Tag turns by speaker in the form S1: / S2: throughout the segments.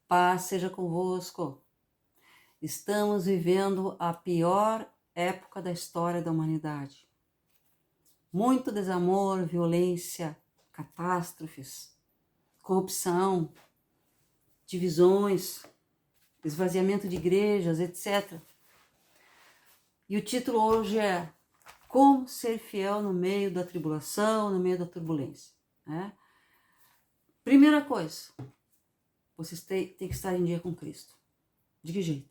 S1: Paz seja convosco. Estamos vivendo a pior época da história da humanidade. Muito desamor, violência, catástrofes, corrupção, divisões, esvaziamento de igrejas, etc. E o título hoje é Como ser fiel no meio da tribulação, no meio da turbulência. Primeira coisa, vocês têm que estar em dia com Cristo. De que jeito?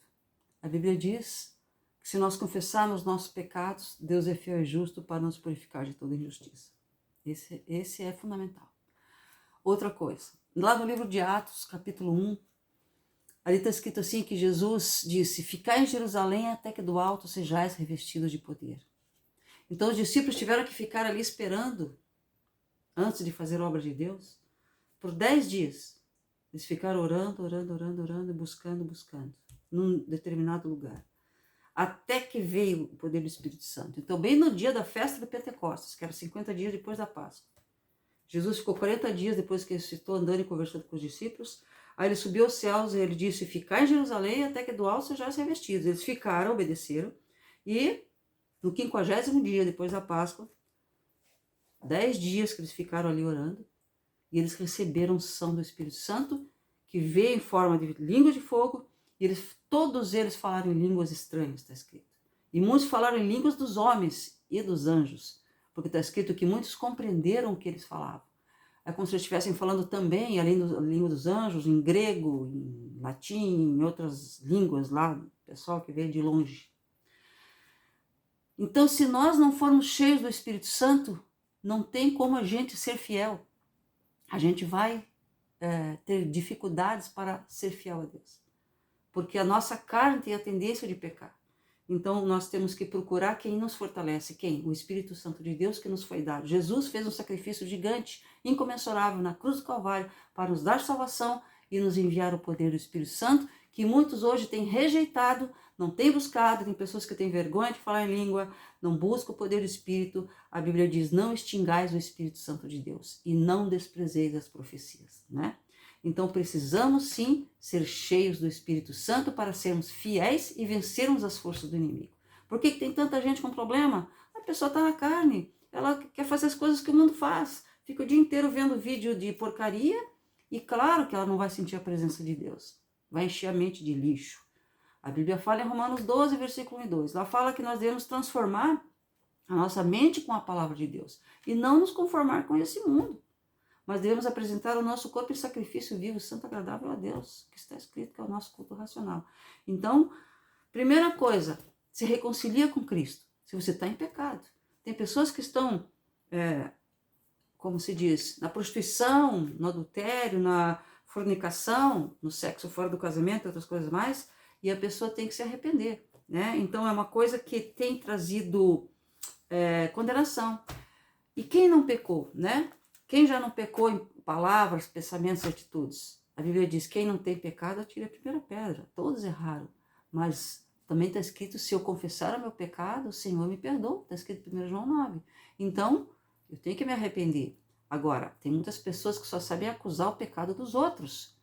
S1: A Bíblia diz que se nós confessarmos nossos pecados, Deus é fiel e justo para nos purificar de toda injustiça. Esse é fundamental. Outra coisa, lá no livro de Atos, capítulo 1, ali está escrito assim que Jesus disse, ficai em Jerusalém até que do alto sejais revestidos de poder. Então os discípulos tiveram que ficar ali esperando, antes de fazer a obra de Deus, por 10 dias. Eles ficaram orando, buscando, num determinado lugar. Até que veio o poder do Espírito Santo. Então, bem no dia da festa do Pentecostes, que era 50 dias depois da Páscoa. Jesus ficou 40 dias depois que ressuscitou, andando e conversando com os discípulos. Aí ele subiu aos céus e ele disse, ficai em Jerusalém até que do alto sejais revestidos. Eles ficaram, obedeceram. E no 50º dia depois da Páscoa, 10 dias que eles ficaram ali orando, e eles receberam unção do Espírito Santo, que veio em forma de língua de fogo, e todos eles falaram em línguas estranhas, está escrito. E muitos falaram em línguas dos homens e dos anjos, porque está escrito que muitos compreenderam o que eles falavam. É como se eles estivessem falando também, além da língua dos anjos, em grego, em latim, em outras línguas lá, pessoal que veio de longe. Então, se nós não formos cheios do Espírito Santo, não tem como a gente ser fiel. A gente vai ter dificuldades para ser fiel a Deus. Porque a nossa carne tem a tendência de pecar. Então, nós temos que procurar quem nos fortalece. Quem? O Espírito Santo de Deus que nos foi dado. Jesus fez um sacrifício gigante, incomensurável, na cruz do Calvário, para nos dar salvação e nos enviar o poder do Espírito Santo, que muitos hoje têm rejeitado, não têm buscado. Tem pessoas que têm vergonha de falar em língua, não buscam o poder do Espírito. A Bíblia diz, não extingais o Espírito Santo de Deus e não desprezeis as profecias, Então precisamos sim ser cheios do Espírito Santo para sermos fiéis e vencermos as forças do inimigo. Por que tem tanta gente com problema? A pessoa está na carne, ela quer fazer as coisas que o mundo faz, fica o dia inteiro vendo vídeo de porcaria e claro que ela não vai sentir a presença de Deus, vai encher a mente de lixo. A Bíblia fala em Romanos 12, versículo 1 e 2, lá fala que nós devemos transformar a nossa mente com a palavra de Deus e não nos conformar com esse mundo. Mas devemos apresentar o nosso corpo em sacrifício vivo, santo, agradável a Deus, que está escrito que é o nosso culto racional. Então, primeira coisa, se reconcilia com Cristo, se você está em pecado. Tem pessoas que estão, como se diz, na prostituição, no adultério, na fornicação, no sexo fora do casamento e outras coisas mais, e a pessoa tem que se arrepender, Então, é uma coisa que tem trazido condenação. E quem não pecou, Quem já não pecou em palavras, pensamentos e atitudes? A Bíblia diz, quem não tem pecado, atire a primeira pedra. Todos erraram. Mas também está escrito, se eu confessar o meu pecado, o Senhor me perdoa. Está escrito em 1 João 9. Então, eu tenho que me arrepender. Agora, tem muitas pessoas que só sabem acusar o pecado dos outros.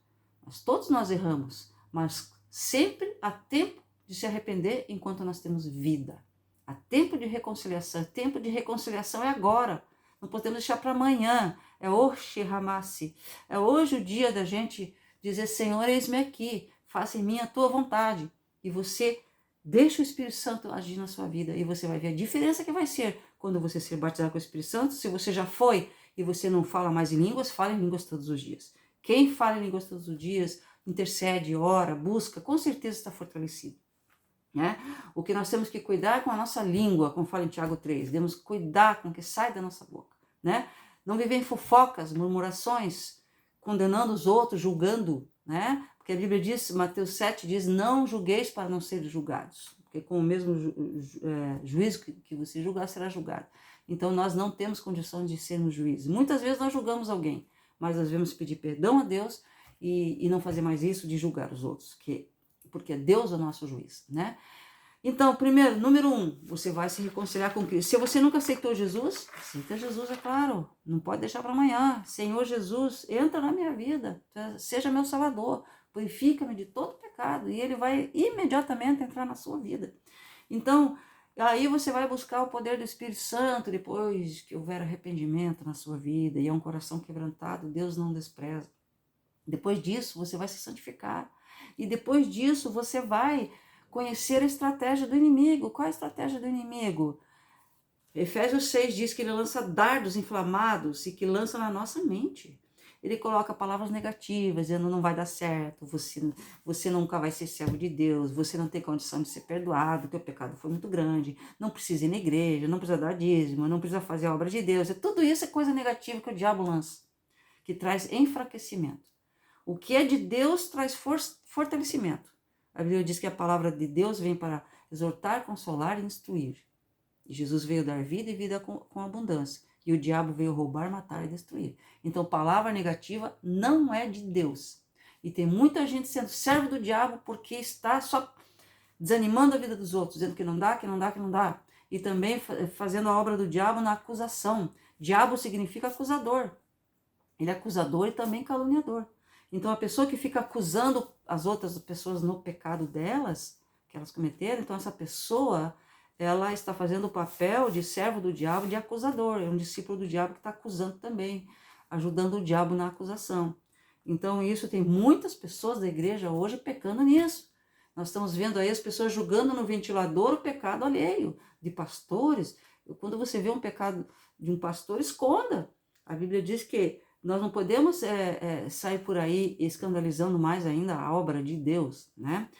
S1: Mas todos nós erramos. Mas sempre há tempo de se arrepender enquanto nós temos vida. Há tempo de reconciliação. O tempo de reconciliação é agora. Não podemos deixar para amanhã. É hoje, Ramassi. É hoje o dia da gente dizer, Senhor, eis-me aqui. Faça em mim a tua vontade. E você deixa o Espírito Santo agir na sua vida. E você vai ver a diferença que vai ser quando você ser batizado com o Espírito Santo. Se você já foi e você não fala mais em línguas, fala em línguas todos os dias. Quem fala em línguas todos os dias, intercede, ora, busca, com certeza está fortalecido. O que nós temos que cuidar é com a nossa língua, como fala em Tiago 3. Devemos cuidar com o que sai da nossa boca. Não viver em fofocas, murmurações, condenando os outros, julgando, Porque a Bíblia diz, Mateus 7 diz, não julgueis para não serem julgados, porque com o mesmo juízo que você julgar, será julgado. Então nós não temos condição de sermos juízes. Muitas vezes nós julgamos alguém, mas nós devemos pedir perdão a Deus e não fazer mais isso de julgar os outros, porque Deus é o nosso juiz, Então, primeiro, número 1, você vai se reconciliar com Cristo. Se você nunca aceitou Jesus, aceita Jesus, é claro. Não pode deixar para amanhã. Senhor Jesus, entra na minha vida. Seja meu Salvador. Purifica-me de todo pecado. E Ele vai imediatamente entrar na sua vida. Então, aí você vai buscar o poder do Espírito Santo depois que houver arrependimento na sua vida e é um coração quebrantado, Deus não despreza. Depois disso, você vai se santificar. E depois disso, você vai conhecer a estratégia do inimigo. Qual é a estratégia do inimigo? Efésios 6 diz que ele lança dardos inflamados e que lança na nossa mente. Ele coloca palavras negativas, dizendo não vai dar certo, você nunca vai ser servo de Deus, você não tem condição de ser perdoado, teu pecado foi muito grande, não precisa ir na igreja, não precisa dar dízimo, não precisa fazer a obra de Deus. Tudo isso é coisa negativa que o diabo lança, que traz enfraquecimento. O que é de Deus traz fortalecimento. A Bíblia diz que a palavra de Deus vem para exortar, consolar e instruir. E Jesus veio dar vida e vida com abundância. E o diabo veio roubar, matar e destruir. Então, palavra negativa não é de Deus. E tem muita gente sendo servo do diabo porque está só desanimando a vida dos outros, dizendo que não dá, que não dá, que não dá. E também fazendo a obra do diabo na acusação. Diabo significa acusador. Ele é acusador e também caluniador. Então, a pessoa que fica acusando as outras pessoas no pecado delas, que elas cometeram, então essa pessoa, ela está fazendo o papel de servo do diabo, de acusador, é um discípulo do diabo que está acusando também, ajudando o diabo na acusação. Então, isso tem muitas pessoas da igreja hoje pecando nisso. Nós estamos vendo aí as pessoas julgando no ventilador o pecado alheio de pastores. Quando você vê um pecado de um pastor, esconda. A Bíblia diz que nós não podemos sair por aí escandalizando mais ainda a obra de Deus, né?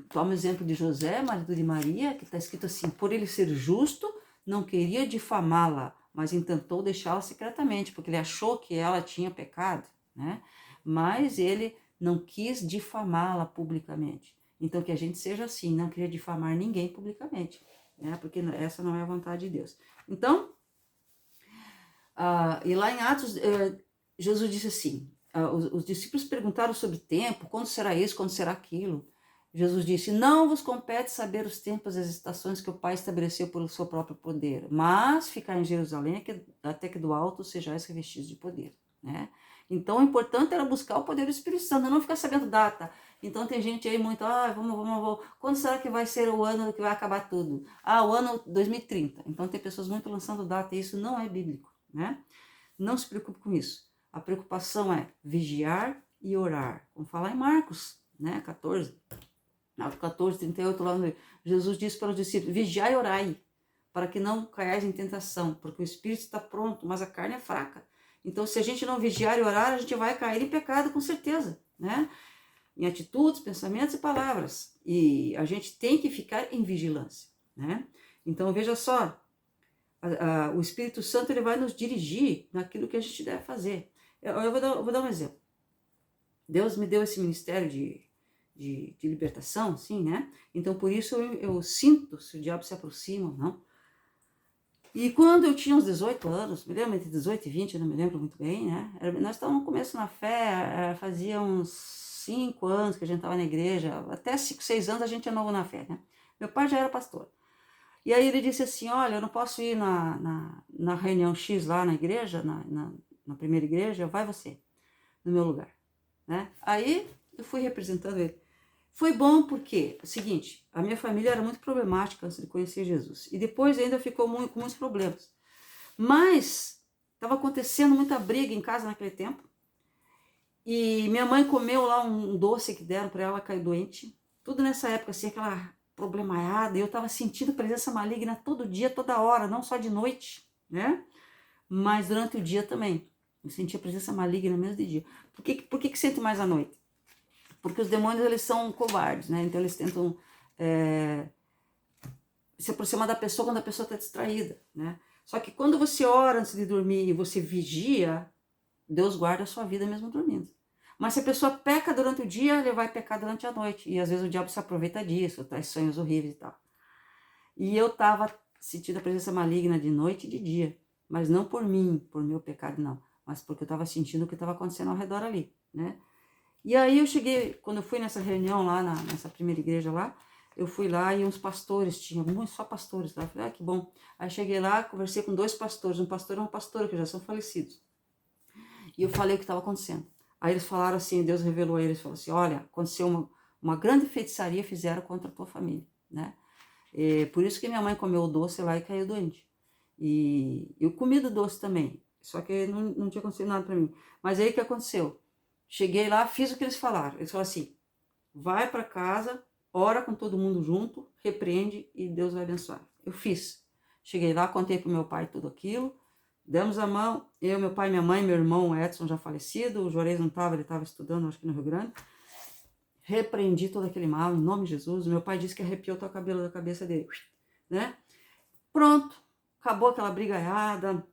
S1: Toma o exemplo de José, marido de Maria, que está escrito assim: por ele ser justo, não queria difamá-la, mas intentou deixá-la secretamente, porque ele achou que ela tinha pecado, né? Mas ele não quis difamá-la publicamente. Então, que a gente seja assim, não queria difamar ninguém publicamente, né? Porque essa não é a vontade de Deus. Então, e lá em Atos, Jesus disse assim, os discípulos perguntaram sobre tempo, quando será isso, quando será aquilo. Jesus disse, não vos compete saber os tempos e as estações que o Pai estabeleceu pelo seu próprio poder, mas ficar em Jerusalém até que do alto sejais revestidos de poder, né? Então, o importante era buscar o poder do Espírito Santo, não ficar sabendo data. Então, tem gente aí muito, vamos, quando será que vai ser o ano que vai acabar tudo? O ano 2030. Então, tem pessoas muito lançando data, e isso não é bíblico, né? Não se preocupe com isso. A preocupação é vigiar e orar. Vamos falar em Marcos, né? 14. Marcos 14, 38, lá no Jesus disse para os discípulos, vigiai e orai, para que não caiais em tentação, porque o espírito está pronto, mas a carne é fraca. Então, se a gente não vigiar e orar, a gente vai cair em pecado, com certeza, né? Em atitudes, pensamentos e palavras. E a gente tem que ficar em vigilância, né? Então, veja só, o Espírito Santo ele vai nos dirigir naquilo que a gente deve fazer. Eu vou dar um exemplo. Deus me deu esse ministério de libertação, sim, né? Então, por isso eu sinto se o diabo se aproxima ou não. E quando eu tinha uns 18 anos, me lembro, entre 18 e 20, eu não me lembro muito bem, né? Nós estávamos no começo na fé, fazia uns 5 anos que a gente estava na igreja, até 5, 6 anos a gente é novo na fé, né? Meu pai já era pastor. E aí ele disse assim, olha, eu não posso ir na reunião X lá na igreja, na primeira igreja, vai você, no meu lugar, né? Aí eu fui representando ele. Foi bom porque, é o seguinte, a minha família era muito problemática antes de conhecer Jesus. E depois ainda ficou com muitos problemas. Mas estava acontecendo muita briga em casa naquele tempo. E minha mãe comeu lá um doce que deram para ela, cair doente. Tudo nessa época, assim, aquela problemaiada. E eu estava sentindo presença maligna todo dia, toda hora, não só de noite, né? Mas durante o dia também. Eu sentia presença maligna mesmo de dia. Por que sente mais à noite? Porque os demônios, eles são covardes, né? Então, eles tentam se aproximar da pessoa quando a pessoa está distraída, né? Só que quando você ora antes de dormir e você vigia, Deus guarda a sua vida mesmo dormindo. Mas se a pessoa peca durante o dia, ele vai pecar durante a noite. E às vezes o diabo se aproveita disso, traz sonhos horríveis e tal. E eu estava sentindo a presença maligna de noite e de dia. Mas não por mim, por meu pecado, não. Mas porque eu estava sentindo o que estava acontecendo ao redor ali, né? E aí eu cheguei, quando eu fui nessa reunião lá, nessa primeira igreja lá, eu fui lá e uns pastores, tinha muitos só pastores lá. Eu falei, que bom. Aí cheguei lá, conversei com 2 pastores, um pastor e uma pastora, que já são falecidos. E eu falei o que estava acontecendo. Aí eles falaram assim, Deus revelou a eles, falou assim, olha, aconteceu uma grande feitiçaria, fizeram contra a tua família, né? Por isso que minha mãe comeu o doce lá e caiu doente. E eu comi do doce também, só que não tinha acontecido nada para mim. Mas aí o que aconteceu? Cheguei lá, fiz o que eles falaram. Eles falaram assim, vai para casa, ora com todo mundo junto, repreende e Deus vai abençoar. Eu fiz. Cheguei lá, contei pro meu pai tudo aquilo, demos a mão, eu, meu pai, minha mãe, meu irmão Edson já falecido, o Juarez não estava, ele estava estudando, acho que no Rio Grande. Repreendi todo aquele mal, em nome de Jesus. Meu pai disse que arrepiou o cabelo da cabeça dele, né? Pronto, acabou aquela brigaiada,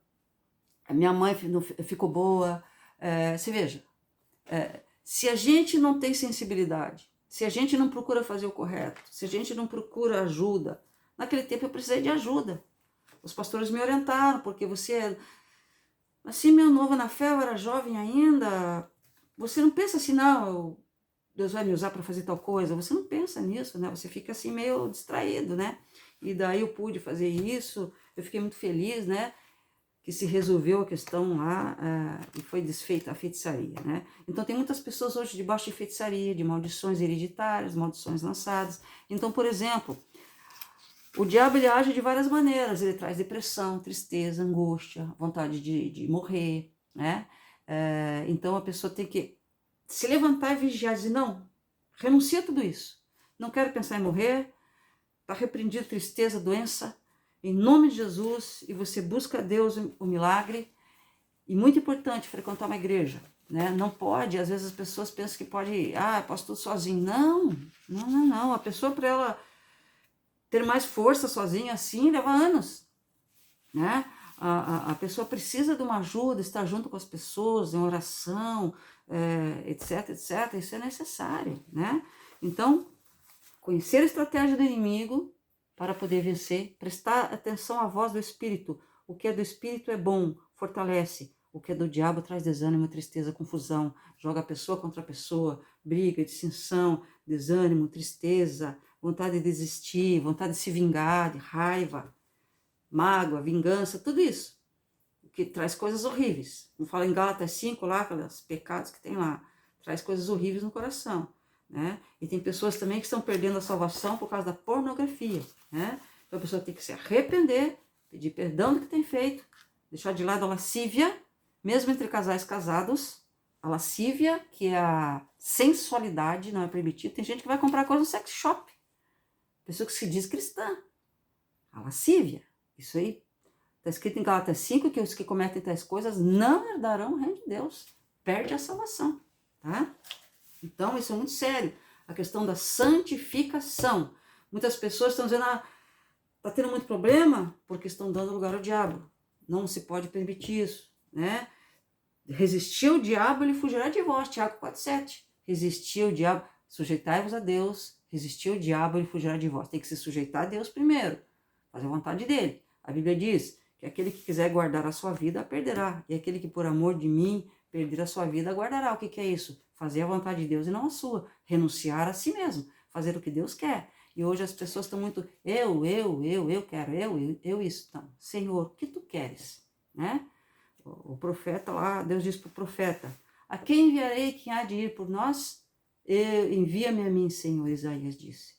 S1: a minha mãe ficou boa. Se veja, se a gente não tem sensibilidade, se a gente não procura fazer o correto, se a gente não procura ajuda, naquele tempo eu precisei de ajuda. Os pastores me orientaram, porque você é assim, meio novo na fé, eu era jovem ainda, você não pensa assim, não, Deus vai me usar para fazer tal coisa, você não pensa nisso, né? Você fica assim meio distraído, né? E daí eu pude fazer isso, eu fiquei muito feliz, né? Que se resolveu a questão lá e foi desfeita a feitiçaria, né? Então tem muitas pessoas hoje debaixo de feitiçaria, de maldições hereditárias, maldições lançadas. Então, por exemplo, o diabo ele age de várias maneiras, ele traz depressão, tristeza, angústia, vontade de morrer, né? Então a pessoa tem que se levantar e vigiar, dizer, não, renuncia a tudo isso, não quero pensar em morrer, está repreendido tristeza, doença, em nome de Jesus, e você busca a Deus o milagre, e muito importante, frequentar uma igreja, né? Não pode, às vezes as pessoas pensam que pode, posso tudo sozinho, não, a pessoa para ela ter mais força sozinha assim, leva anos, né? A pessoa precisa de uma ajuda, estar junto com as pessoas, em oração, etc, etc, isso é necessário, né? Então, conhecer a estratégia do inimigo para poder vencer, prestar atenção à voz do Espírito. O que é do Espírito é bom, fortalece. O que é do diabo traz desânimo, tristeza, confusão, joga a pessoa contra a pessoa, briga, dissensão, desânimo, tristeza, vontade de desistir, vontade de se vingar, de raiva, mágoa, vingança, tudo isso. Que traz coisas horríveis. Não fala em Gálatas 5 lá, aqueles pecados que tem lá. Traz coisas horríveis no coração, né? E tem pessoas também que estão perdendo a salvação por causa da pornografia, né? Então a pessoa tem que se arrepender, pedir perdão do que tem feito, deixar de lado a lascívia, mesmo entre casais casados, a lascívia, que é a sensualidade, não é permitido. Tem gente que vai comprar coisa no sex shop, pessoa que se diz cristã, a lascívia, isso aí está escrito em Gálatas 5 que os que cometem tais coisas não herdarão o reino de Deus, perde a salvação, tá? Então isso é muito sério, a questão da santificação. Muitas pessoas estão dizendo, está tendo muito problema porque estão dando lugar ao diabo, não se pode permitir isso, né? Resistir ao diabo, ele fugirá de vós, Tiago 4,7. Resistir ao diabo, sujeitai-vos a Deus, resistir ao diabo, ele fugirá de vós. Tem que se sujeitar a Deus primeiro, fazer a vontade dele. A Bíblia diz que aquele que quiser guardar a sua vida, a perderá. E aquele que por amor de mim perder a sua vida, a guardará. O que é isso? Fazer a vontade de Deus e não a sua. Renunciar a si mesmo. Fazer o que Deus quer. E hoje as pessoas estão muito, eu quero, eu isso. Então, Senhor, o que tu queres? Né? O profeta lá, Deus diz para o profeta, a quem enviarei quem há de ir por nós? Envia-me a mim, Senhor, Isaías disse.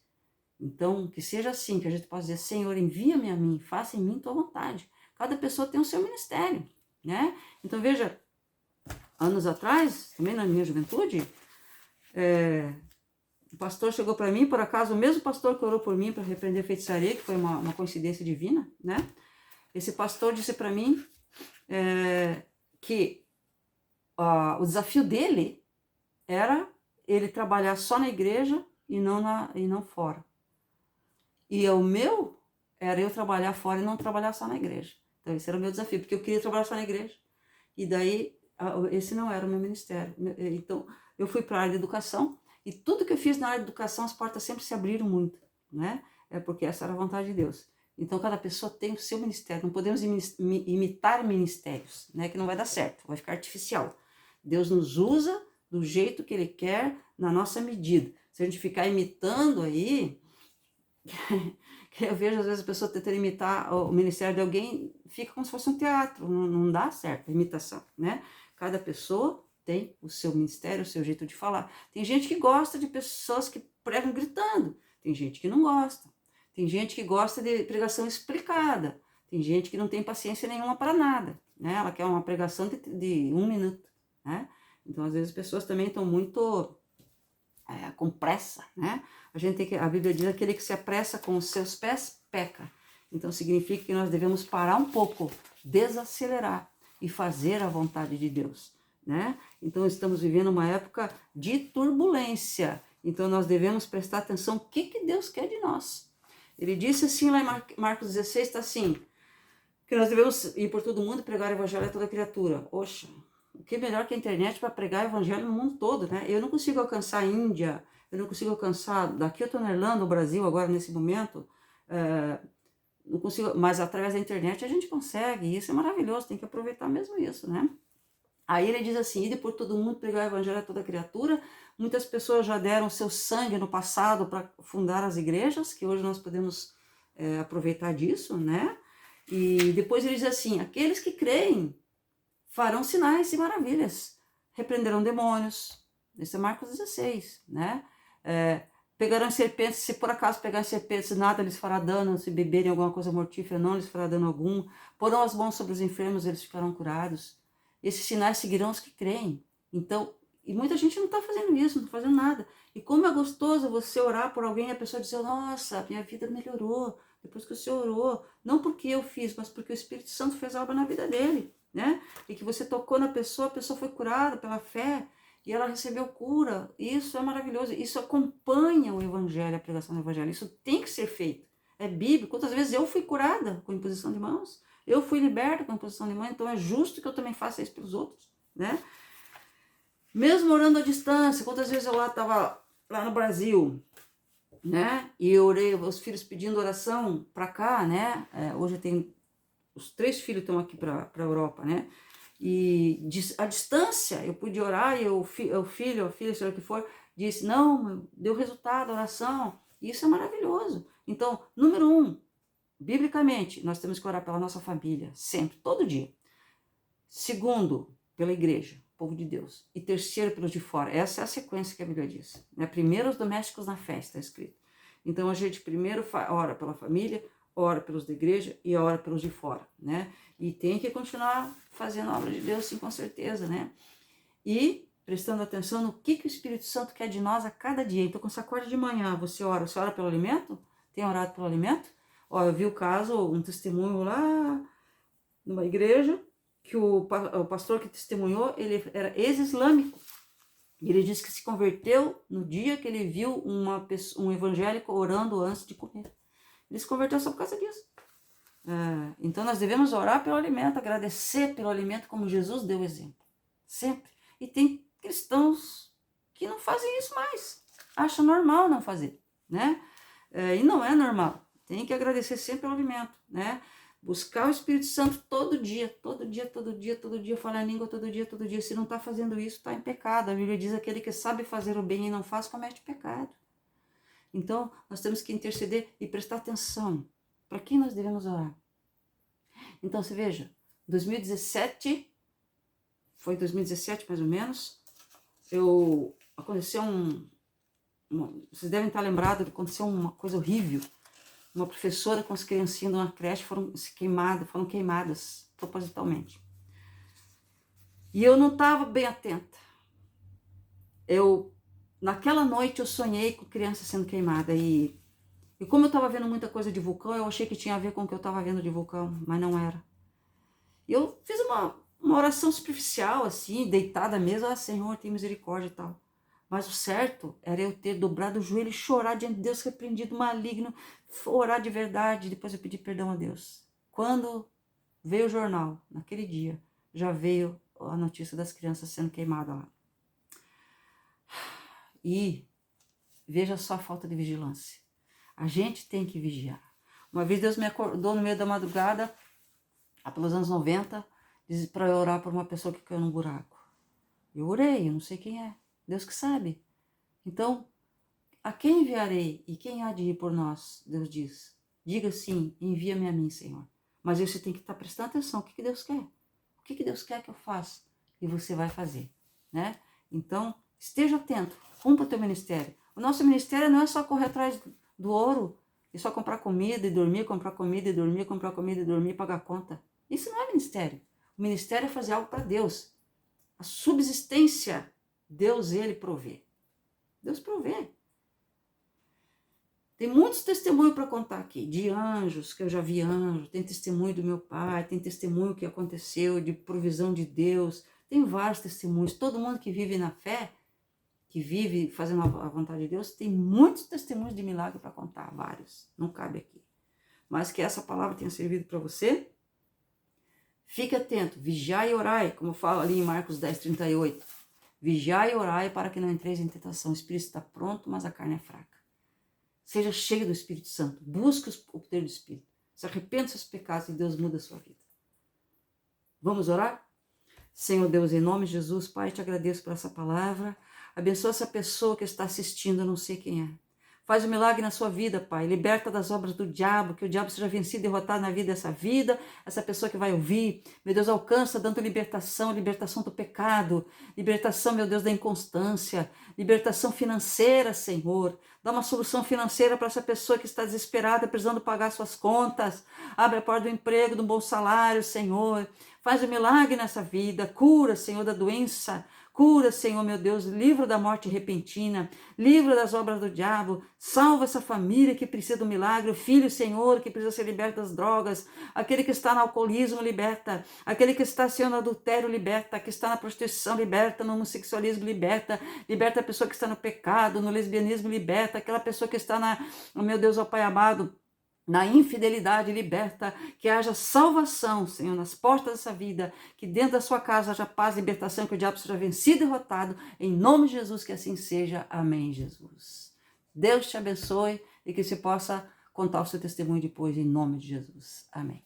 S1: Então, que seja assim, que a gente possa dizer, Senhor, envia-me a mim, faça em mim tua vontade. Cada pessoa tem o seu ministério, né? Então, veja, anos atrás, também na minha juventude, o pastor chegou para mim, por acaso, o mesmo pastor que orou por mim para repreender a feitiçaria, que foi uma coincidência divina, né? Esse pastor disse para mim que o desafio dele era ele trabalhar só na igreja e não fora. E o meu era eu trabalhar fora e não trabalhar só na igreja. Então esse era o meu desafio, porque eu queria trabalhar só na igreja. E daí esse não era o meu ministério. Então eu fui para a área de educação e tudo que eu fiz na área de educação, as portas sempre se abriram muito, né? Porque essa era a vontade de Deus. Então cada pessoa tem o seu ministério, não podemos imitar ministérios, né? Que não vai dar certo, vai ficar artificial. Deus nos usa do jeito que Ele quer, na nossa medida. Se a gente ficar imitando aí, que eu vejo às vezes a pessoa tentando imitar o ministério de alguém, fica como se fosse um teatro, não dá certo a imitação, né? Cada pessoa tem o seu ministério, o seu jeito de falar. Tem gente que gosta de pessoas que pregam gritando, tem gente que não gosta. Tem gente que gosta de pregação explicada, tem gente que não tem paciência nenhuma para nada, né? Ela quer uma pregação de 1 minuto, né? Então, às vezes, as pessoas também estão muito com pressa, né? A gente tem que, a Bíblia diz, aquele que se apressa com os seus pés, peca. Então, significa que nós devemos parar um pouco, desacelerar e fazer a vontade de Deus, né? Então, estamos vivendo uma época de turbulência. Então, nós devemos prestar atenção no que Deus quer de nós. Ele disse assim lá em Marcos 16, está assim, que nós devemos ir por todo mundo e pregar o evangelho a toda criatura. Oxa, o que é melhor que a internet para pregar o evangelho no mundo todo, né? Eu não consigo alcançar a Índia, eu não consigo alcançar, daqui eu estou na Irlanda, no Brasil agora nesse momento, não consigo, mas através da internet a gente consegue, e isso é maravilhoso, tem que aproveitar mesmo isso, né? Aí ele diz assim, ide por todo mundo pregar o evangelho a toda criatura. Muitas pessoas já deram seu sangue no passado para fundar as igrejas, que hoje nós podemos aproveitar disso, né? E depois ele diz assim, aqueles que creem farão sinais e maravilhas, repreenderão demônios, esse é Marcos 16, né? Pegarão serpentes, se por acaso pegarem serpentes, nada lhes fará dano, se beberem alguma coisa mortífera, não lhes fará dano algum, porão as mãos sobre os enfermos, eles ficarão curados. Esses sinais seguirão os que creem. Então, e muita gente não está fazendo isso, não está fazendo nada. E como é gostoso você orar por alguém e a pessoa dizer, nossa, minha vida melhorou, depois que o Senhor orou, não porque eu fiz, mas porque o Espírito Santo fez obra na vida dele, né? E que você tocou na pessoa, a pessoa foi curada pela fé, e ela recebeu cura. Isso é maravilhoso, isso acompanha o evangelho, a pregação do evangelho, isso tem que ser feito. É bíblico. Quantas vezes eu fui curada com imposição de mãos? Eu fui liberta com imposição de mãos, então é justo que eu também faça isso pelos outros, né? Mesmo orando à distância, quantas vezes eu estava lá no Brasil, né? E eu orei, os filhos pedindo oração para cá, né? Hoje tem, os 3 filhos estão aqui para a Europa, né? E à distância eu pude orar e o filho, a filha, seja o que for, disse, não, deu resultado a oração. Isso é maravilhoso. Então, número 1, biblicamente, nós temos que orar pela nossa família, sempre, todo dia. Segundo, pela igreja, povo de Deus. E terceiro, pelos de fora. Essa é a sequência que a Bíblia diz, né? Primeiro os domésticos na fé, está escrito. Então, a gente primeiro ora pela família, ora pelos da igreja e ora pelos de fora, né? E tem que continuar fazendo a obra de Deus, sim, com certeza, né? E prestando atenção no que o Espírito Santo quer de nós a cada dia. Então, quando você acorda de manhã, você ora pelo alimento? Tem orado pelo alimento? Ó, eu vi o caso, um testemunho lá numa igreja, que o pastor que testemunhou, ele era ex-islâmico. E ele disse que se converteu no dia que ele viu um evangélico orando antes de comer. Ele se converteu só por causa disso. Então nós devemos orar pelo alimento, agradecer pelo alimento como Jesus deu exemplo. Sempre. E tem cristãos que não fazem isso mais. Acham normal não fazer, né? E não é normal. Tem que agradecer sempre pelo alimento, né? Buscar o Espírito Santo todo dia, falar em língua todo dia. Se não está fazendo isso, está em pecado. A Bíblia diz, aquele que sabe fazer o bem e não faz, comete pecado. Então, nós temos que interceder e prestar atenção. Para quem nós devemos orar? Então, você veja, 2017, foi 2017 mais ou menos, aconteceu vocês devem estar lembrados que aconteceu uma coisa horrível. Uma professora com as criancinhas de uma creche foram queimadas propositalmente. E eu não estava bem atenta. Naquela noite eu sonhei com criança sendo queimada. E como eu estava vendo muita coisa de vulcão, eu achei que tinha a ver com o que eu estava vendo de vulcão, mas não era. E eu fiz uma oração superficial, assim, deitada mesmo, Senhor, tem misericórdia e tal. Mas o certo era eu ter dobrado o joelho e chorar diante de Deus, repreendido, maligno, orar de verdade, depois eu pedir perdão a Deus. Quando veio o jornal, naquele dia, já veio a notícia das crianças sendo queimadas lá. E veja só a falta de vigilância. A gente tem que vigiar. Uma vez Deus me acordou no meio da madrugada, lá pelos anos 90, para eu orar por uma pessoa que caiu num buraco. Eu orei, eu não sei quem é. Deus que sabe. Então, a quem enviarei e quem há de ir por nós? Deus diz. Diga sim, envia-me a mim, Senhor. Mas você tem que estar prestando atenção. O que Deus quer? O que Deus quer que eu faça? E você vai fazer, né? Então, esteja atento. Cumpra o teu ministério. O nosso ministério não é só correr atrás do ouro e só comprar comida e dormir, comprar comida e dormir, comprar comida e dormir, pagar conta. Isso não é ministério. O ministério é fazer algo para Deus. A subsistência, Deus, Ele provê. Deus provê. Tem muitos testemunhos para contar aqui, de anjos, que eu já vi anjos, tem testemunho do meu pai, tem testemunho que aconteceu, de provisão de Deus, tem vários testemunhos. Todo mundo que vive na fé, que vive fazendo a vontade de Deus, tem muitos testemunhos de milagre para contar, vários, não cabe aqui. Mas que essa palavra tenha servido para você. Fique atento, vigiai e orai, como fala ali em Marcos 10:38. Vigiai e orai para que não entreis em tentação. O espírito está pronto, mas a carne é fraca. Seja cheio do Espírito Santo. Busque o poder do Espírito. Se arrependa dos seus pecados e Deus muda a sua vida. Vamos orar? Senhor Deus, em nome de Jesus, Pai, te agradeço por essa palavra. Abençoa essa pessoa que está assistindo, eu não sei quem é. Faz um milagre na sua vida, Pai. Liberta das obras do diabo, que o diabo seja vencido e derrotado na vida dessa vida. Essa pessoa que vai ouvir, meu Deus, alcança dando libertação, libertação do pecado, libertação, meu Deus, da inconstância, libertação financeira, Senhor. Dá uma solução financeira para essa pessoa que está desesperada, precisando pagar suas contas. Abre a porta do emprego, de um bom salário, Senhor. Faz um milagre nessa vida. Cura, Senhor, da doença. Cura, Senhor, meu Deus, livra da morte repentina, livra das obras do diabo, salva essa família que precisa do milagre, o filho, Senhor, que precisa ser liberto das drogas, aquele que está no alcoolismo, liberta, aquele que está, Senhor, no adultério, liberta, que está na prostituição, liberta, no homossexualismo, liberta, liberta a pessoa que está no pecado, no lesbianismo, liberta, aquela pessoa que está meu Deus, ó Pai amado, na infidelidade, liberta, que haja salvação, Senhor, nas portas dessa vida, que dentro da sua casa haja paz, libertação, que o diabo seja vencido e derrotado, em nome de Jesus, que assim seja, amém, Jesus. Deus te abençoe e que você possa contar o seu testemunho depois, em nome de Jesus, amém.